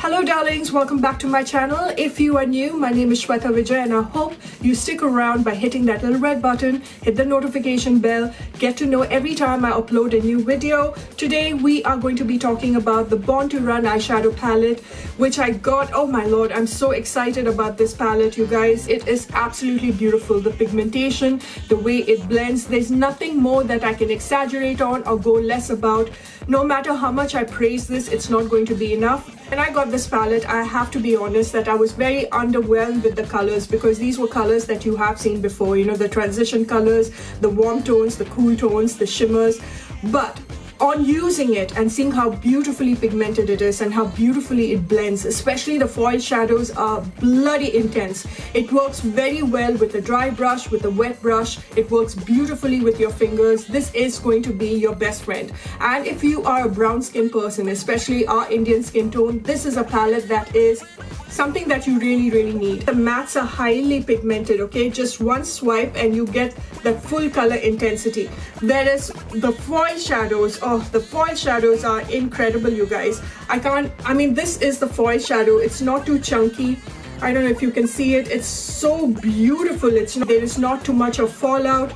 Hello darlings, welcome back to my channel. If you are new, my name is Shweta Vijay and I hope you stick around by hitting that little red button, hit the notification bell, get to know every time I upload a new video. Today we are going to be talking about the Born to Run eyeshadow palette, which I got. Oh my lord, I'm so excited about this palette, you guys. It is absolutely beautiful. The pigmentation, the way it blends, there's nothing more that I can exaggerate on or go less about. No matter how much I praise this, it's not going to be enough. When I got this palette, I have to be honest that I was very underwhelmed with the colors, because these were colors that you have seen before, you know, the transition colors, the warm tones, the cool tones, the shimmers. But on using it and seeing how beautifully pigmented it is and how beautifully it blends, especially the foil shadows are bloody intense. It works very well with a dry brush, with a wet brush. It works beautifully with your fingers. This is going to be your best friend. And if you are a brown skin person, especially our Indian skin tone, this is a palette that is something that you really need. The mattes are highly pigmented, okay? Just one swipe and you get that full color intensity. Whereas the foil shadows, oh, the foil shadows are incredible, you guys. I mean, this is the foil shadow. It's not too chunky. I don't know if you can see it. It's so beautiful. There is not too much of fallout.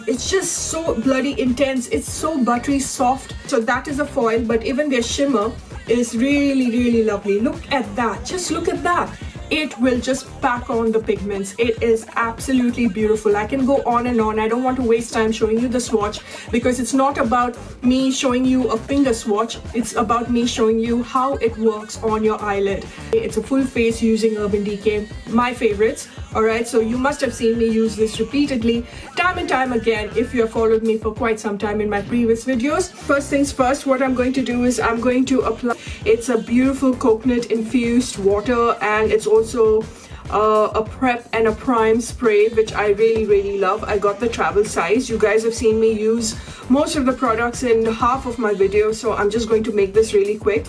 It's just so bloody intense. It's so buttery soft. So that is a foil, but even their shimmer is really lovely. Look at that. Just look at that. It will just pack on the pigments. It is absolutely beautiful. I can go on and on. I don't want to waste time showing you the swatch, because it's not about me showing you a finger swatch. It's about me showing you how it works on your eyelid. It's a full face using Urban Decay, my favorites. Alright, so you must have seen me use this repeatedly, time and time again, if you have followed me for quite some time in my previous videos. First things first, what I'm going to do is I'm going to apply. It's a beautiful coconut infused water, and it's also a prep and a prime spray, which I really love. I got the travel size. You guys have seen me use most of the products in half of my videos, so I'm just going to make this really quick.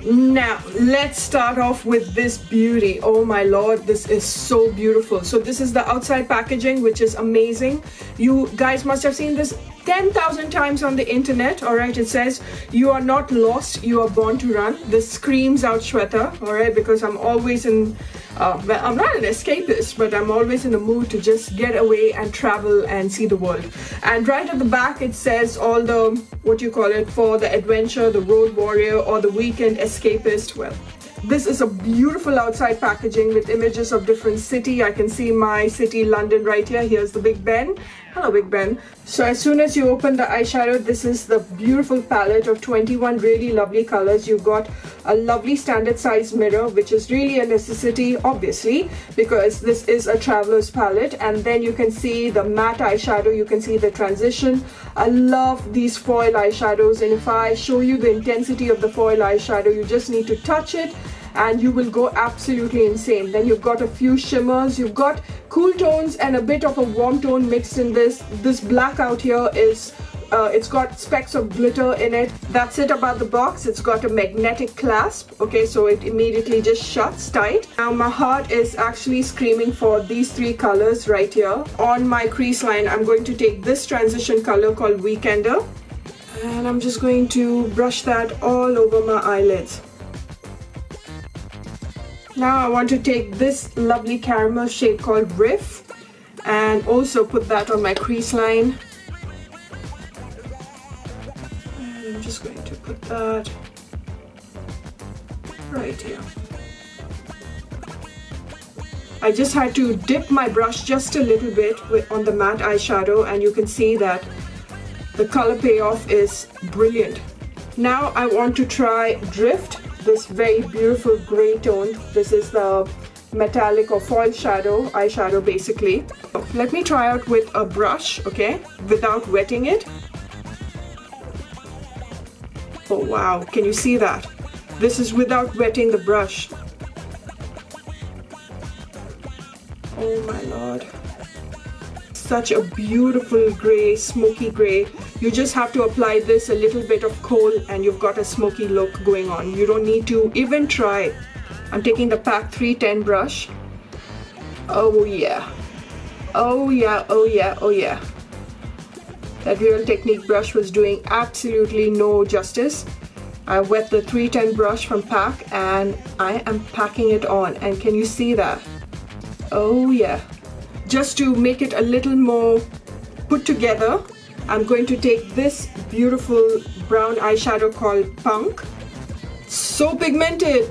Now let's start off with this beauty. Oh my lord, this is so beautiful. So this is the outside packaging, which is amazing. You guys must have seen this 10,000 times on the internet. All right, it says you are not lost, you are born to run. This screams out Shweta. All right, because I'm always in well, I'm not an escapist, but I'm always in the mood to just get away and travel and see the world. And right at the back it says all the, what you call it, for the adventure, the road warrior, or the weekend escapist. Well, this is a beautiful outside packaging with images of different city. I can see my city, London, right here. Here's the Big Ben. Hello, Big Ben. So as soon as you open the eyeshadow, this is the beautiful palette of 21 really lovely colors. You've got a lovely standard size mirror, which is really a necessity, obviously, because this is a traveler's palette. And then you can see the matte eyeshadow. You can see the transition. I love these foil eyeshadows. And if I show you the intensity of the foil eyeshadow, you just need to touch it and you will go absolutely insane. Then you've got a few shimmers, you've got cool tones and a bit of a warm tone mixed in this. This black out here is it's got specks of glitter in it. That's it about the box. It's got a magnetic clasp, okay, so it immediately just shuts tight. Now my heart is actually screaming for these three colors right here. On my crease line, I'm going to take this transition color called Weekender, and I'm just going to brush that all over my eyelids. Now I want to take this lovely caramel shade called Riff and also put that on my crease line. And I'm just going to put that right here. I just had to dip my brush just a little bit on the matte eyeshadow, and you can see that the color payoff is brilliant. Now I want to try Drift, this very beautiful gray tone. This is the metallic or foil shadow, eyeshadow basically. Let me try out with a brush, okay, without wetting it. Oh wow, can you see that? This is without wetting the brush. Oh my lord. Such a beautiful gray, smoky gray. You just have to apply this a little bit of kohl and you've got a smoky look going on. You don't need to even try. I'm taking the PAC 310 brush. Oh yeah. Oh yeah, oh yeah, oh yeah. That Real Technique brush was doing absolutely no justice. I wet the 310 brush from PAC and I am packing it on. And can you see that? Oh yeah. Just to make it a little more put together, I'm going to take this beautiful brown eyeshadow called Punk. So pigmented.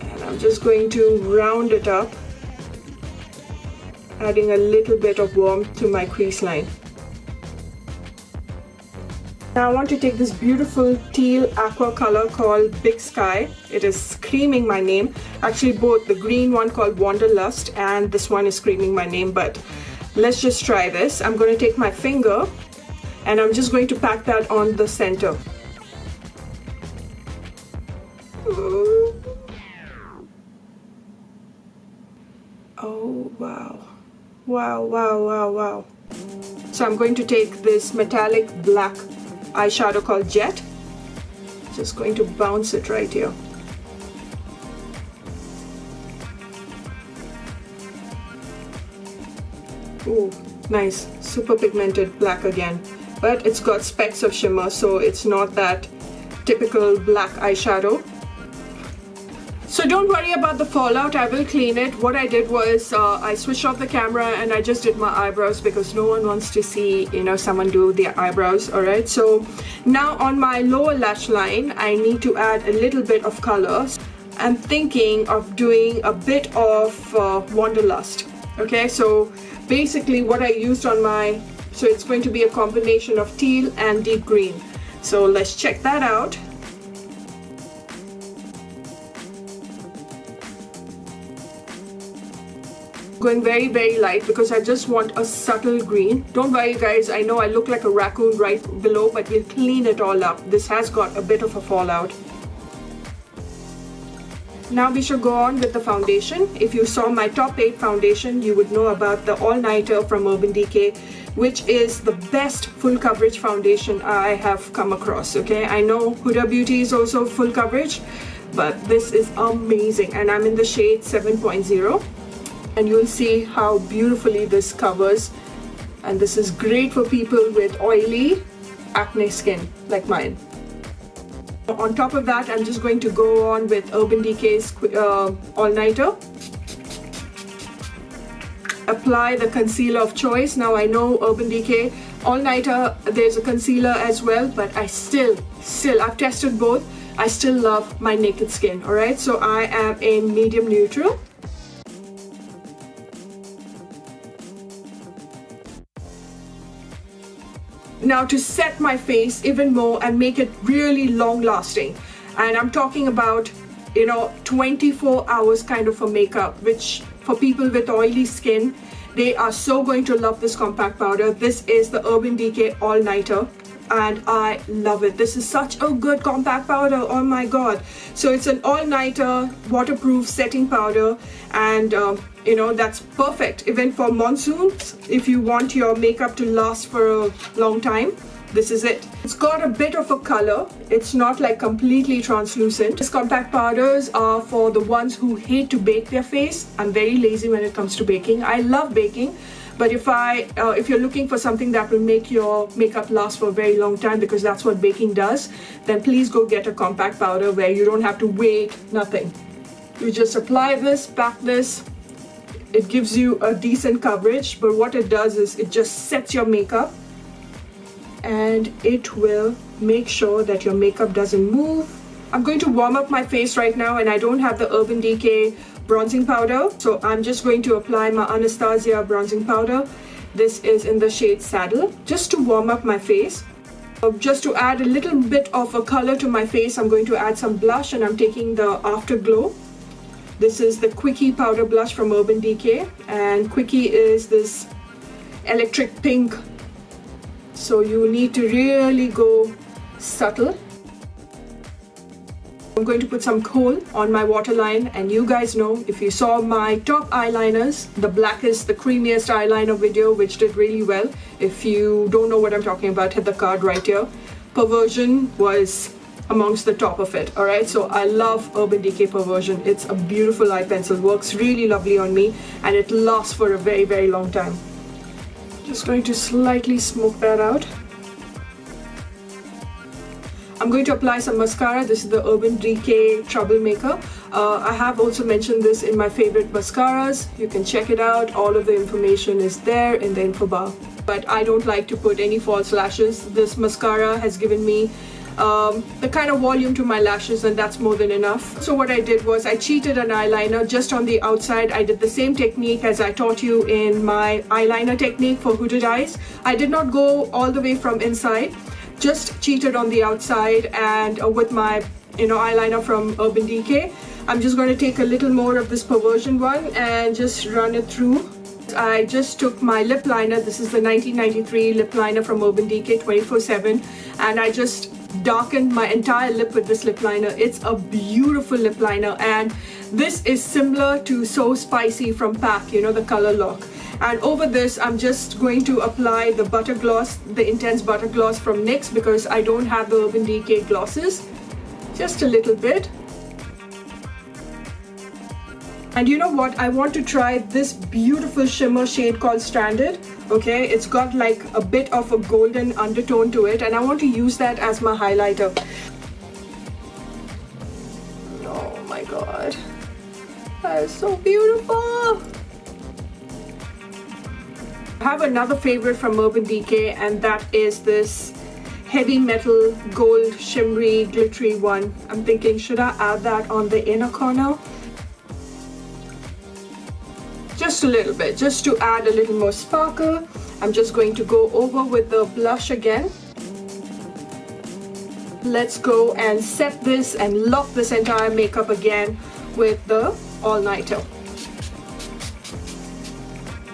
And I'm just going to round it up, adding a little bit of warmth to my crease line. Now I want to take this beautiful teal aqua color called Big Sky. It is screaming my name. Actually, both the green one called Wanderlust and this one is screaming my name, but let's just try this. I'm going to take my finger and I'm just going to pack that on the center. Oh wow. Wow, wow, wow, wow. So I'm going to take this metallic black eyeshadow called Jet. Just going to bounce it right here. Ooh, nice. Super pigmented black again. But it's got specks of shimmer, so it's not that typical black eyeshadow. So don't worry about the fallout, I will clean it. What I did was I switched off the camera and I just did my eyebrows because no one wants to see, you know, someone do their eyebrows, alright? So now on my lower lash line, I need to add a little bit of color. I'm thinking of doing a bit of Wanderlust, okay? So basically what I used on my, so it's going to be a combination of teal and deep green. So let's check that out. Going very, very light because I just want a subtle green. Don't worry guys, I know I look like a raccoon right below, but we'll clean it all up. This has got a bit of a fallout. Now we should go on with the foundation. If you saw my top 8 foundation, you would know about the All Nighter from Urban Decay, which is the best full coverage foundation I have come across, okay? I know Huda Beauty is also full coverage, but this is amazing and I'm in the shade 7.0. And you'll see how beautifully this covers, and this is great for people with oily acne skin like mine. On top of that, I'm just going to go on with Urban Decay's All Nighter. Apply the concealer of choice. Now I know Urban Decay All Nighter, there's a concealer as well, but I still I've tested both, I still love my naked skin, alright? So I am in medium neutral. Now to set my face even more and make it really long lasting, and I'm talking about, you know, 24 hours kind of a makeup, which for people with oily skin, they are so going to love this compact powder. This is the Urban Decay All Nighter and I love it. This is such a good compact powder, oh my god. So it's an all-nighter waterproof setting powder, and you know, that's perfect even for monsoons. If you want your makeup to last for a long time, this is it. It's got a bit of a color, it's not like completely translucent. These compact powders are for the ones who hate to bake their face. I'm very lazy when it comes to baking. I love baking, but if you're looking for something that will make your makeup last for a very long time, because that's what baking does, then please go get a compact powder where you don't have to wait, nothing. You just apply this, pack this. It gives you a decent coverage, but what it does is it just sets your makeup and it will make sure that your makeup doesn't move. I'm going to warm up my face right now, and I don't have the Urban Decay bronzing powder, so I'm just going to apply my Anastasia bronzing powder. This is in the shade Saddle, just to warm up my face. Just to add a little bit of a color to my face, I'm going to add some blush, and I'm taking the Afterglow. This is the Quickie powder blush from Urban Decay, and Quickie is this electric pink, so you need to really go subtle. I'm going to put some kohl on my waterline, and you guys know, if you saw my top eyeliners, the blackest, the creamiest eyeliner video, which did really well. If you don't know what I'm talking about, hit the card right here. Perversion was amongst the top of it, alright? So I love Urban Decay Perversion. It's a beautiful eye pencil, works really lovely on me, and it lasts for a very, very long time. Just going to slightly smoke that out. I'm going to apply some mascara. This is the Urban Decay Troublemaker. I have also mentioned this in my favorite mascaras. You can check it out. All of the information is there in the info bar. But I don't like to put any false lashes. This mascara has given me the kind of volume to my lashes, and that's more than enough. So what I did was I cheated an eyeliner just on the outside. I did the same technique as I taught you in my eyeliner technique for hooded eyes. I did not go all the way from inside, just cheated on the outside, and with my eyeliner from Urban Decay, I'm just going to take a little more of this Perversion one and just run it through. I just took my lip liner. This is the 1993 lip liner from Urban Decay 24/7, and I just darkened my entire lip with this lip liner. It's a beautiful lip liner, and this is similar to So Spicy from PAC, the color lock. And over this, I'm just going to apply the butter gloss, the intense butter gloss from NYX, because I don't have the Urban Decay glosses. Just a little bit. And you know what? I want to try this beautiful shimmer shade called Stranded. Okay, it's got like a bit of a golden undertone to it, and I want to use that as my highlighter. Oh my god, that is so beautiful. I have another favorite from Urban Decay, and that is this heavy metal gold shimmery glittery one. I'm thinking, should I add that on the inner corner? Just a little bit, just to add a little more sparkle. I'm just going to go over with the blush again. Let's go and set this and lock this entire makeup again with the all-nighter.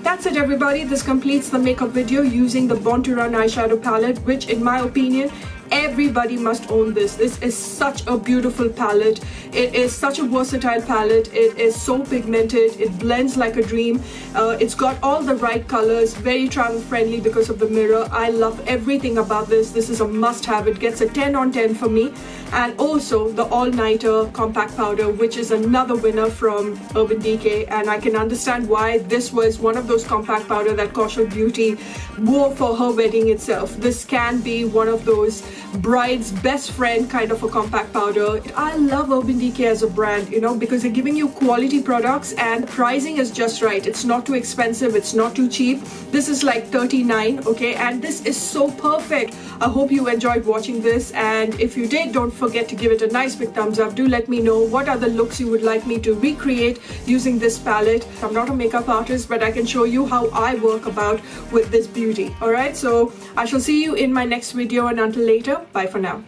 That's it, everybody. This completes the makeup video using the Born to Run eyeshadow palette, which in my opinion, everybody must own this. This is such a beautiful palette. It is such a versatile palette. It is so pigmented. It blends like a dream. It's got all the right colors, very travel friendly because of the mirror. I love everything about this. This is a must have. It gets a 10 on 10 for me. And also the all-nighter compact powder, which is another winner from Urban Decay, and I can understand why this was one of those compact powder that Kaushal Beauty wore for her wedding itself. This can be one of those bride's best friend kind of a compact powder. I love Urban Decay as a brand, because they're giving you quality products and pricing is just right. It's not too expensive, it's not too cheap. This is like $39, okay, and this is so perfect. I hope you enjoyed watching this, and if you did, don't forget to give it a nice big thumbs up. Do let me know what other looks you would like me to recreate using this palette. I'm not a makeup artist, but I can show you how I work about with this beauty. Alright, so I shall see you in my next video, and until later, bye for now.